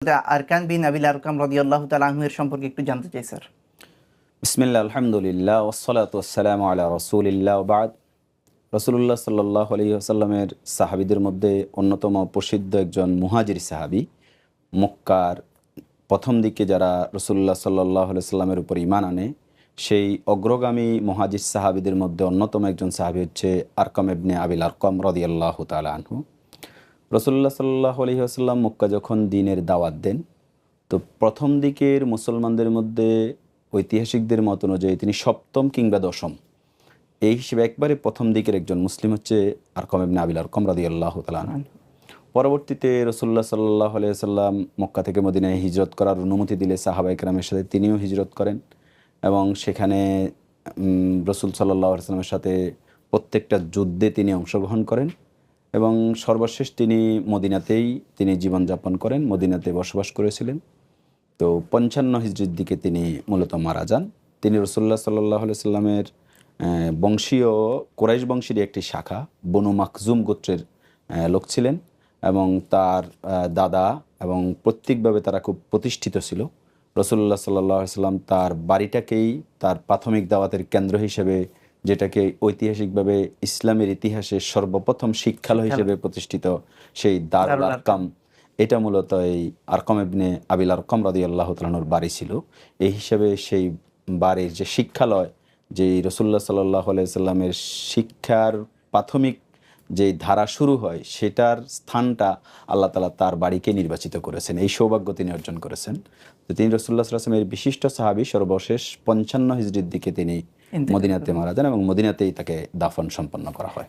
ক্ষেত্রে আরকান বিন আবিল আরকাম রাদিয়াল্লাহু তাআলা আনহু এর সম্পর্কে একটু জানতে চাই স্যার। বিসমিল্লাহ, আলহামদুলিল্লাহ, ওয়াসসালাতু ওয়াসসালামু আলা রাসূলিল্লাহ ওয়া বা'দ। রাসূলুল্লাহ সাল্লাল্লাহু আলাইহি ওয়াসাল্লামের সাহাবীদের মধ্যে অন্যতম প্রসিদ্ধ একজন মুহাজির সাহাবী। মক্কার প্রথম দিকে যারা রাসূলুল্লাহ সাল্লাল্লাহু আলাইহি ওয়াসাল্লামের উপর ঈমান আনে, সেই অগ্রগামী মুহাজির সাহাবীদের মধ্যে অন্যতম একজন সাহাবী হচ্ছে আরকাম ইবনে আবিল আরকাম রাদিয়াল্লাহু তাআলা আনহু। রাসূলুল্লাহ সাল্লাল্লাহু আলাইহি ওয়াসাল্লাম মক্কা যখন দ্বীনের দাওয়াত দেন, তো প্রথম দিকের মুসলমানদের মধ্যে ঐতিহাসিকদের মত অনুযায়ী তিনি সপ্তম কিংবা দশম, এই হিসেবে একবারে প্রথম দিকের একজন মুসলিম হচ্ছে আরকাম ইবনে আবিল আরকাম রাদিয়াল্লাহু তাআলা আনহু। পরবর্তীতে রাসূলুল্লাহ সাল্লাল্লাহু আলাইহি ওয়াসাল্লাম মক্কা থেকে মদিনায় হিজরত করার অনুমতি দিলে সাহাবায়ে কেরামের সাথে তিনিও হিজরত করেন এবং সেখানে রাসূল সাল্লাল্লাহু আলাইহি ওয়াসাল্লামের সাথে প্রত্যেকটা যুদ্ধে তিনি অংশগ্রহণ করেন এবং সর্বশেষ তিনি মদিনাতেই তিনি জীবনযাপন করেন, মদিনাতে বসবাস করেছিলেন। তো 55 হিজরির দিকে তিনি মূলত মারা যান। তিনি রাসূলুল্লাহ সাল্লাল্লাহু আলাইহি ওয়াসাল্লামের বংশীয় কুরাইশ বংশেরই একটি শাখা বনু মাখজুম গোত্রের লোক ছিলেন এবং তার দাদা এবং প্রত্যেকভাবে তারা খুব প্রতিষ্ঠিত ছিল। রাসূলুল্লাহ সাল্লাল্লাহু আলাইহি ওয়াসাল্লাম তার বাড়িটাকেই তার প্রাথমিক দাওয়াতের কেন্দ্র হিসেবে, যেটাকে ঐতিহাসিকভাবে ইসলামের ইতিহাসে সর্বপ্রথম শিক্ষালয় হিসেবে প্রতিষ্ঠিত সেই দারুল আরকাম, এটা মূলত এই আরকাম ইবনে আবিল আরকাম রাদিয়াল্লাহু তাআলা আনহুর বাড়ি ছিল। এই হিসেবে সেই বাড়ির যে শিক্ষালয়, যে রাসূলুল্লাহ সাল্লাল্লাহু আলাইহি ওয়াসাল্লামের শিক্ষার প্রাথমিক যে ধারা শুরু হয়, সেটার স্থানটা আল্লাহ তাআলা তার বাড়িকে নির্বাচিত করেছেন, এই সৌভাগ্য তিনি অর্জন করেছেন। তো তিনি রাসূলুল্লাহ সাল্লাল্লাহু আলাইহি ওয়াসাল্লামের বিশিষ্ট সাহাবী। সর্বশেষ 55 হিজরির দিকে তিনি মদিনাতে মারা যান এবং মদিনাতেই তাকে দাফন সম্পন্ন করা হয়।